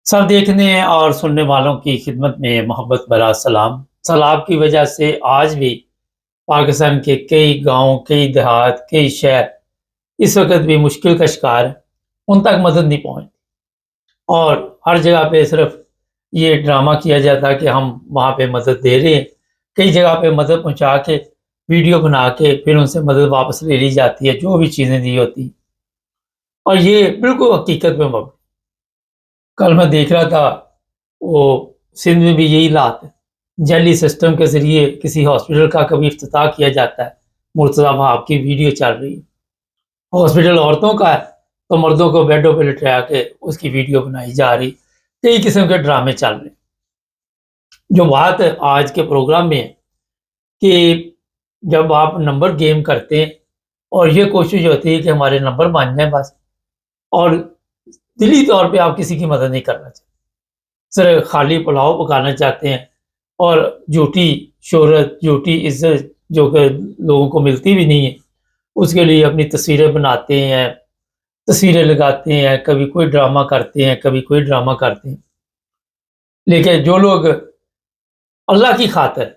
सब देखने और सुनने वालों की खिदमत में मोहब्बत भरा सलाम। सैलाब की वजह से आज भी पाकिस्तान के कई गांव, कई देहात, कई शहर इस वक्त भी मुश्किल का शिकार हैं। उन तक मदद नहीं पहुंचती और हर जगह पे सिर्फ ये ड्रामा किया जाता है कि हम वहाँ पे मदद दे रहे हैं। कई जगह पे मदद पहुँचा के वीडियो बना के फिर उनसे मदद वापस ले ली जाती है, जो भी चीज़ें दी होती। और ये बिल्कुल हकीकत में मबनी। कल मैं देख रहा था, वो सिंध में भी यही हालात है। जाली सिस्टम के ज़रिए किसी हॉस्पिटल का कभी इफ्तिताह किया जाता है, मुर्तज़ा वहाब की वीडियो चल रही है। हॉस्पिटल औरतों का है तो मर्दों को बेडों पे लिटाया के उसकी वीडियो बनाई जा रही। कई किस्म के ड्रामे चल रहे हैं। जो बात आज के प्रोग्राम में है कि जब आप नंबर गेम करते हैं और ये कोशिश होती है कि हमारे नंबर बन जाए बस, और दिली तौर पे आप किसी की मदद नहीं करना चाहते, सिर्फ खाली पुलाव पकाना चाहते हैं और झूठी शोहरत, झूठी इज्जत जो कि लोगों को मिलती भी नहीं है, उसके लिए अपनी तस्वीरें बनाते हैं, तस्वीरें लगाते हैं, कभी कोई ड्रामा करते हैं, कभी कोई ड्रामा करते हैं। लेकिन जो लोग अल्लाह की खातिर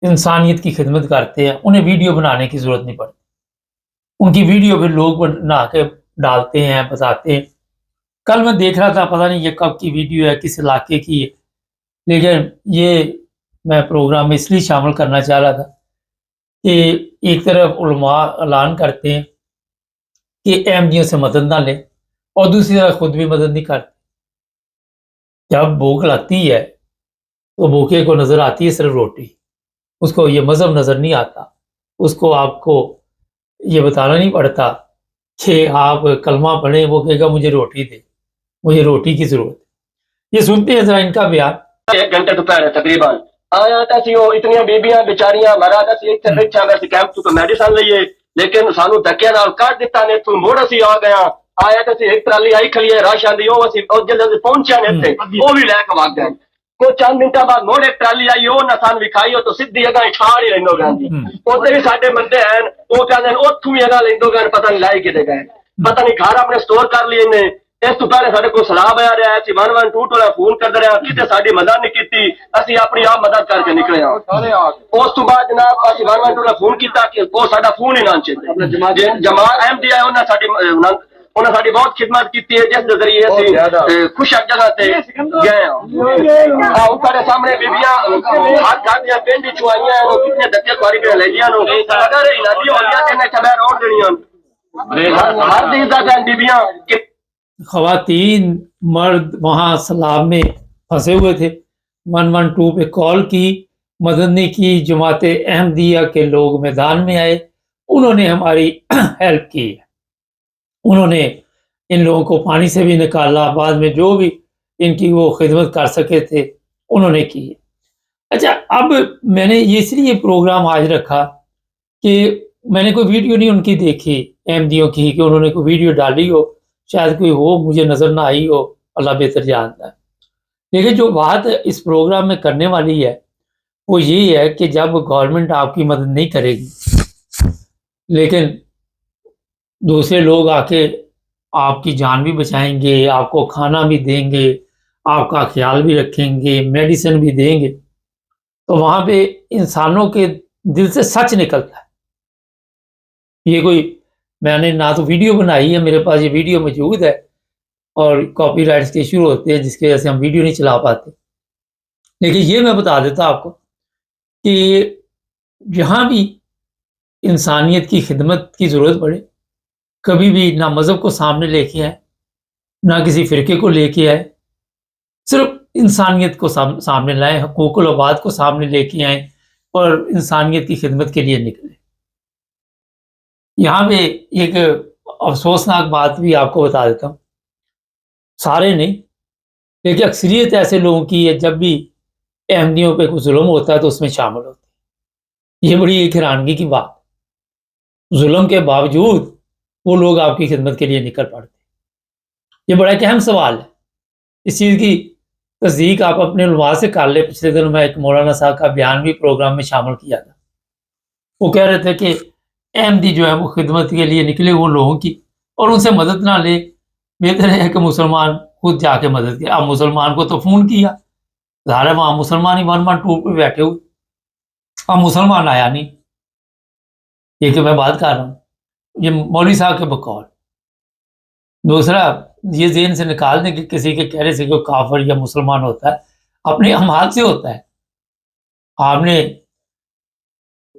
इंसानियत की खिदमत करते हैं, उन्हें वीडियो बनाने की ज़रूरत नहीं पड़ती। उनकी वीडियो भी लोग बना के डालते हैं, बताते हैं। कल मैं देख रहा था, पता नहीं ये कब की वीडियो है, किस इलाके की है, लेकिन ये मैं प्रोग्राम में इसलिए शामिल करना चाह रहा था कि एक तरफ उलमा ऐलान करते हैं कि अहमदियों से मदद ना लें और दूसरी तरफ खुद भी मदद नहीं करते। जब भूख लगती है तो भूखे को नज़र आती है सिर्फ रोटी, उसको ये मज़हब नज़र नहीं आता। उसको आपको ये बताना नहीं पड़ता कि आप कलमा पढ़ें, वो कहेगा मुझे रोटी दे, मुझे रोटी की ज़रूरत है। ये सुनते हैं ज़रा इनका बयान। 1 घंटे दोपहर तकरीबन आया इतनी बीबियां बेचारियां मरा कैंप तो मेडिसिन लीए, लेकिन सानू धक्के नाल काट दिता ने, तू मुड़ असी आ गया। आया एक ट्राली आई खड़ी है राशन दी, जल्दी पहुंचा ने थे वो भी लैके भाग गए। को चंद मिनट बाद मोड़ एक ट्राली आई, वो ना सान विखाई, तो सीधी अगर छाड़ ही लेंदो गए। उधर भी साडे बंदे हैं, वो कहते हैं ओथू भी अगर लेंदो गए, पता नहीं लाई किते गए, पता नहीं घर अपने स्टोर कर लिए ने। इस तो पहले साडे को सलाह आया रहा है, 112 वाला फोन कर रहे हैं, किते साडी मदद नहीं की, असी अपनी आप मदद करके निकले हां। उस तो बाद जनाब असी 112 वाला फोन किया कि वो साडा फोन ही ना चले। जमात अहमदी है, उन्हें साडी बहुत खिदमत की है, जिस जरिए असी खुश जगह से गए हां। ऊपर सामने बीबियां हाथ घाट दिया पेंडी चुआइयां, कितने धक्के खारी के ले लिया नो, अगर नदी हो गया तेने खबर और देनियां हर दिन दा बीबियां। ख़वातीन मर्द वहाँ सैलाब में फंसे हुए थे, 112 पे कॉल की, मदद नहीं की। जमात अहमदिया के लोग मैदान में आए, उन्होंने हमारी हेल्प की है। उन्होंने इन लोगों को पानी से भी निकाला, बाद में जो भी इनकी वो खिदमत कर सके थे उन्होंने की है। अच्छा, अब मैंने ये इसलिए प्रोग्राम आज रखा कि मैंने कोई वीडियो नहीं उनकी देखी अहमदियों की कि उन्होंने कोई वीडियो डाली हो, शायद कोई हो, मुझे नज़र ना आई हो, अल्लाह बेहतर जानता है। लेकिन जो बात इस प्रोग्राम में करने वाली है वो ये है कि जब गवर्नमेंट आपकी मदद नहीं करेगी, लेकिन दूसरे लोग आके आपकी जान भी बचाएंगे, आपको खाना भी देंगे, आपका ख्याल भी रखेंगे, मेडिसिन भी देंगे, तो वहाँ पे इंसानों के दिल से सच निकलता है। ये कोई मैंने ना तो वीडियो बनाई है, मेरे पास ये वीडियो मौजूद है और कॉपीराइट्स के इशू होते हैं जिसकी वजह से हम वीडियो नहीं चला पाते। लेकिन ये मैं बता देता आपको कि जहाँ भी इंसानियत की खिदमत की ज़रूरत पड़े, कभी भी ना मज़हब को सामने लेके आए, ना किसी फ़िरके को लेके आए, सिर्फ इंसानियत को सामने लाएँ, हकूक़ुल इबाद को सामने लेके आएँ और इंसानियत की खिदमत के लिए निकलें। यहाँ पे एक अफसोसनाक बात भी आपको बता देता हूँ, सारे नहीं लेकिन अक्सरियत ऐसे लोगों की है, जब भी अहमदियों पे कुछ जुल्म होता है तो उसमें शामिल होते हैं। ये बड़ी एक हैरानगी की बात, जुल्म के बावजूद वो लोग आपकी खिदमत के लिए निकल पड़ते हैं। ये बड़ा एक अहम सवाल है। इस चीज़ की तस्दीक आप अपने उलमा से कर ले। पिछले दिन मैं एक मौलाना साहब का बयान भी प्रोग्राम में शामिल किया था। वो कह रहे थे कि अहमदी जो है वो खिदमत के लिए निकले हुए लोगों की और उनसे मदद ना ले, बेहतर है कि मुसलमान खुद जाके मदद की। अब मुसलमान को तो फोन किया, ज़ाहिर है वहां मुसलमान ही 112 पे बैठे हुए, अब मुसलमान आया नहीं। ये कि मैं बात कर रहा हूँ, ये मौलवी साहब के बकौल। दूसरा, ये ज़हन से निकाल दें कि किसी के कहने से कोई काफिर या मुसलमान होता है, अपने अमाल से होता है। आपने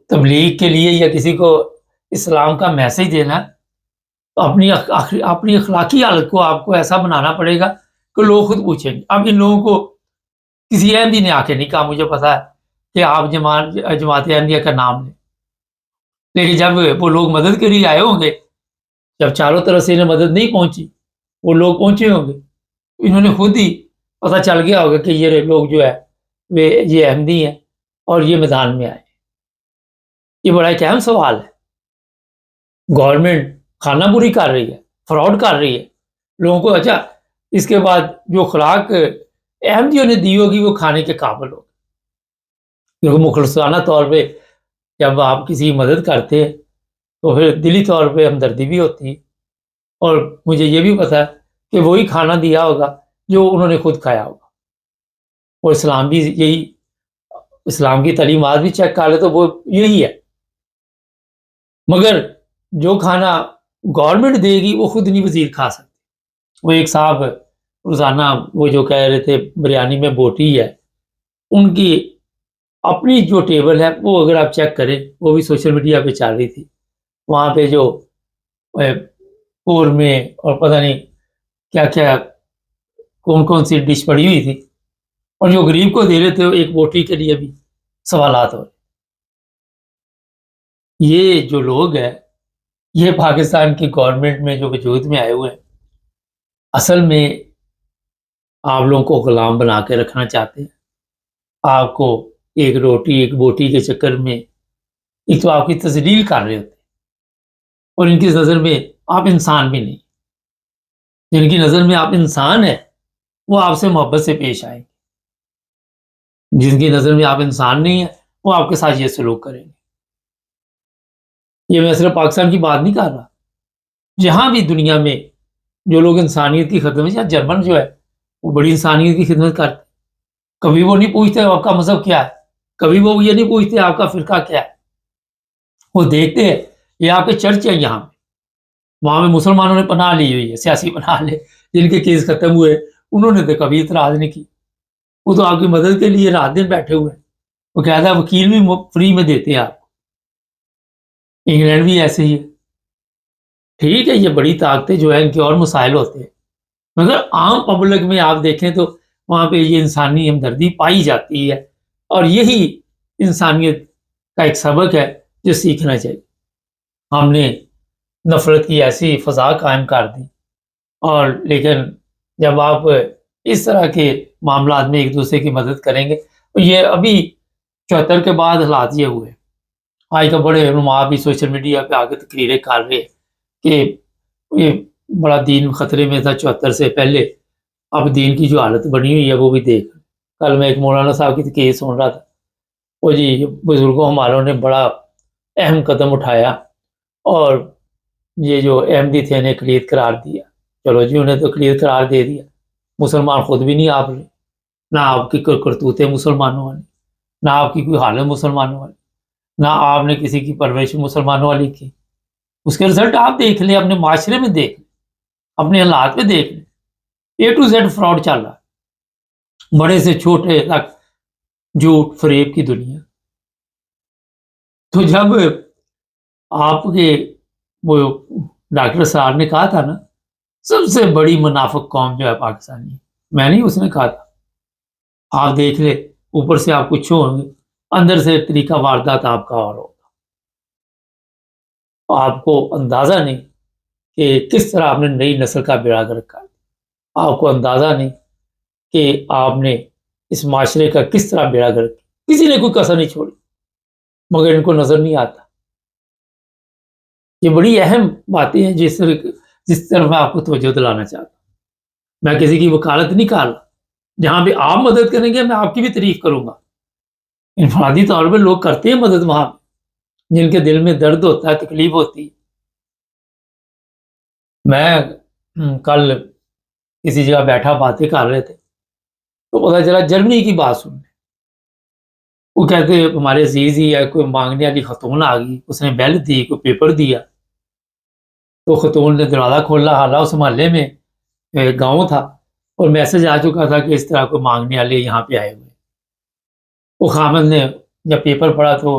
तबलीग के लिए या किसी को इस्लाम का मैसेज देना है, तो अपनी अखलाकी हालत को आपको ऐसा बनाना पड़ेगा कि लोग खुद पूछेंगे। अब इन लोगों को किसी अहमदी ने आके नहीं कहा मुझे पता है कि आप जमात अहमदिया का नाम लें, लेकिन जब वो लोग मदद के लिए आए होंगे, जब चारों तरफ से इन्हें मदद नहीं पहुंची, वो लोग पहुंचे होंगे, इन्होंने खुद ही पता चल गया होगा कि ये लोग जो है वे ये अहमदी हैं और ये मैदान में आए। ये बड़ा एक अहम सवाल है। गवर्नमेंट खानापुरी कर रही है, फ्रॉड कर रही है लोगों को। अच्छा, इसके बाद जो खुराक अहमदियों ने दी होगी वो खाने के काबिल होगी, क्योंकि मुखलसाना तौर पे जब आप किसी की मदद करते हैं तो फिर दिली तौर पे हमदर्दी भी होती है। और मुझे ये भी पता है कि वही खाना दिया होगा जो उन्होंने खुद खाया होगा। और इस्लाम भी यही, इस्लाम की तालीमात भी चेक कर ले तो वो यही है। मगर जो खाना गवर्नमेंट देगी वो खुद नहीं वजीर खा सकते। वो एक साहब रोज़ाना वो जो कह रहे थे बिरयानी में बोटी है, उनकी अपनी जो टेबल है वो अगर आप चेक करें, वो भी सोशल मीडिया पे चल रही थी, वहाँ पे जो कौरमे और पता नहीं क्या क्या कौन कौन सी डिश पड़ी हुई थी, और जो गरीब को दे रहे थे एक बोटी के लिए भी सवालात हो रहे। ये जो लोग हैं, ये पाकिस्तान की गवर्नमेंट में जो वजूद में आए हुए हैं, असल में आप लोगों को गुलाम बना के रखना चाहते हैं। आपको एक रोटी एक बोटी के चक्कर में एक तो आपकी तजलील कर रहे होते हैं, और इनकी नज़र में आप इंसान भी नहीं। जिनकी नज़र में आप इंसान है वो आपसे मोहब्बत से पेश आएंगे, जिनकी नज़र में आप इंसान नहीं है वो आपके साथ ये सलूक करेंगे। ये मैं सिर्फ पाकिस्तान की बात नहीं कर रहा, जहाँ भी दुनिया में जो लोग इंसानियत की खिदमत, या जर्मन जो है वो बड़ी इंसानियत की खिदमत करते, कभी वो नहीं पूछते आपका मजहब क्या है, कभी वो ये नहीं पूछते आपका फिरका क्या है। वो देखते हैं ये आपके चर्च है, यहाँ पे वहाँ में मुसलमानों ने पनाह ली हुई है, सियासी पनाह ले, जिनके केस खत्म हुए उन्होंने तो कभी इतराज़ नहीं की। वो तो आपकी मदद के लिए रात दिन बैठे हुए हैं। वो कहता है वकील भी फ्री में देते हैं आपको। इंग्लैंड भी ऐसे ही है। ठीक है, ये बड़ी ताकतें जो है इनके और मसाइल होते हैं, मगर आम पब्लिक में आप देखें तो वहाँ पे ये इंसानी हमदर्दी पाई जाती है, और यही इंसानियत का एक सबक है जो सीखना चाहिए। हमने नफरत की ऐसी फ़ज़ा कायम कर दी, और लेकिन जब आप इस तरह के मामलात में एक दूसरे की मदद करेंगे, तो ये अभी 74 के बाद हालात ये हुए। आज का बड़े उलमा भी सोशल मीडिया पे आके तकरीरें कर रहे कि ये बड़ा दीन ख़तरे में था 74 से पहले, अब दीन की जो हालत बनी हुई है वो भी देख। कल मैं एक मौलाना साहब की केस सुन रहा था, वो जी बुज़ुर्गों हमारों ने बड़ा अहम कदम उठाया और ये जो अहमदी थे इन्हें अक़लियत करार दिया। चलो जी, उन्हें तो अक़लियत करार दे दिया, मुसलमान खुद भी नहीं आप रहे, ना आपकी कोई करतूतें मुसलमानों वाली, ना आपकी कोई हालत मुसलमानों वाली, ना आपने किसी की परवरिश मुसलमानों वाली की। उसके रिजल्ट आप देख लें, अपने माशरे में देख लें, अपने हालात में देख लें। ए टू जेड फ्रॉड चल रहा है, बड़े से छोटे तक झूठ फरेब की दुनिया। तो जब आपके वो डॉक्टर साहब ने कहा था ना सबसे बड़ी मुनाफिक कौम जो है पाकिस्तानी, मैं नहीं, उसने कहा था। आप देख ले, ऊपर से आप कुछ होंगे, अंदर से तरीका वारदात आपका और होगा। आपको अंदाजा नहीं कि किस तरह आपने नई नस्ल का बेड़ा गर्क कर दिया। आपको अंदाजा नहीं कि आपने इस माशरे का किस तरह बेड़ा गर्क किया। किसी ने कोई कसर नहीं छोड़ी, मगर इनको नजर नहीं आता। ये बड़ी अहम बातें हैं जिस तरफ मैं आपको तवज्जो दिलाना चाहता हूँ। मैं किसी की वकालत नहीं कर रहा, जहाँ भी आप मदद करेंगे मैं आपकी भी तारीफ करूंगा। इनफरादी तौर पर लोग करते हैं मदद वहां पे जिनके दिल में दर्द होता है, तकलीफ होती है। मैं कल کسی جگہ بیٹھا باتیں کر رہے تھے تو پتہ چلا جرمنی کی بات سن رہے۔ وہ کہتے ہمارے عزیز ہی ہے، کوئی مانگنے والی خاتون آ گئی، اس نے بیل دی، کوئی پیپر دیا، تو خاتون نے دروازہ کھولا، حالانکہ اس محلے میں گاؤں تھا اور میسج آ چکا تھا کہ اس طرح کوئی مانگنے والے یہاں پہ آئے ہوئے۔ وہ خامد نے جب پیپر پڑھا تو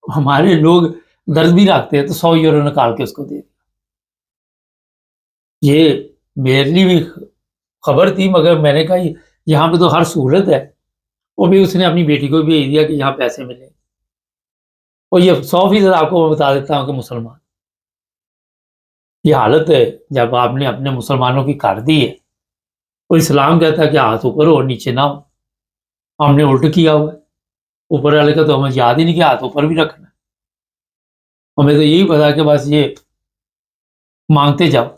ہمارے لوگ درد بھی رکھتے ہیں تو 100 یورو نکال کے اس کو دے دیا۔ یہ میرے لیے بھی خبر تھی، مگر میں نے کہا یہاں پہ تو ہر سہولت ہے، وہ بھی اس نے اپنی بیٹی کو بھیج دیا کہ یہاں پیسے ملے۔ اور یہ 100% آپ کو میں بتا دیتا ہوں کہ مسلمان یہ حالت ہے جب آپ نے اپنے مسلمانوں کی کر دی ہے، اور اسلام کہتا ہے کہ ہاتھ اوپر ہو نیچے نہ ہو، ہم نے الٹ کیا ہوا ہے۔ اوپر والے کا تو ہمیں یاد ہی نہیں کہ ہاتھ اوپر بھی رکھنا ہے، ہمیں تو یہی پتا کہ بس یہ مانگتے جاؤ،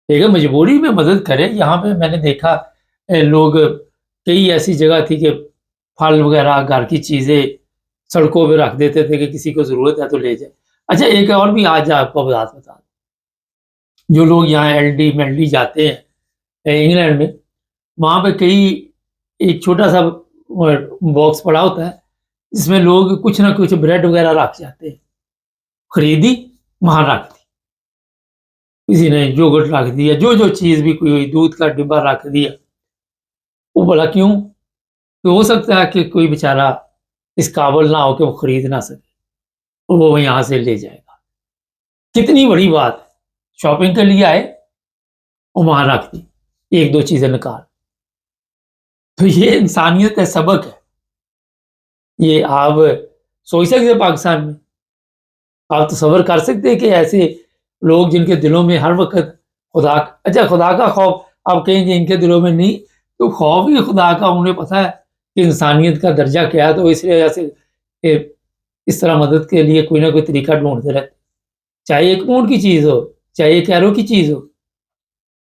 ٹھیک ہے، مجبوری میں مدد کرے۔ یہاں پہ میں نے دیکھا لوگ کئی ایسی جگہ تھی کہ پھل وغیرہ گھر کی چیزیں سڑکوں پہ رکھ دیتے تھے کہ کسی کو ضرورت ہے تو لے جائے۔ اچھا ایک اور بھی آج آپ کو بتا دوں، جو لوگ یہاں ایل ڈی جاتے ہیں انگلینڈ میں، وہاں پہ کئی ایک چھوٹا سا باکس پڑا ہوتا ہے جس میں لوگ کچھ نہ کچھ بریڈ وغیرہ رکھ جاتے ہیں، خریدی وہاں رکھ دی، کسی نے یوگرٹ رکھ دیا، جو چیز بھی کوئی ہوئی، دودھ کا ڈبہ رکھ دیا۔ وہ بولا کیوں؟ کہ ہو سکتا ہے کہ کوئی بیچارہ اس قابل نہ ہو کہ وہ خرید نہ سکے، اور وہ یہاں سے لے جائے گا۔ کتنی بڑی بات ہے، شاپنگ کے لیے آئے اور وہاں رکھ دی ایک دو چیزیں نکال۔ تو یہ انسانیت ہے، سبق ہے۔ یہ آپ سوچ سکتے ہیں پاکستان میں، آپ تصور کر سکتے ہیں کہ ایسے لوگ جن کے دلوں میں ہر وقت خدا کا خوف، آپ کہیں گے ان کے دلوں میں نہیں، تو خوف ہی خدا کا، انہیں پتہ ہے کہ انسانیت کا درجہ کیا ہے، تو اس وجہ سے کہ اس طرح مدد کے لیے کوئی نہ کوئی طریقہ ڈھونڈتے رہتے، چاہے ایک پاؤنڈ کی چیز ہو، چاہے ایک ایرو کی چیز ہو۔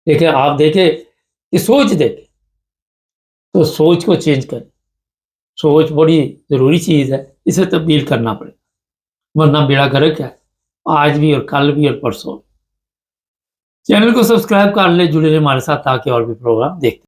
لیکن آپ دیکھیں کہ سوچ دیکھیں تو سوچ کو چینج کریں، سوچ بڑی ضروری چیز ہے، اسے تبدیل کرنا پڑے، ورنہ بیڑا گرک ہے، آج بھی اور کل بھی اور پرسوں۔ چینل کو سبسکرائب کر لیں، جڑے رہیں ہمارے ساتھ تاکہ اور بھی پروگرام دیکھتے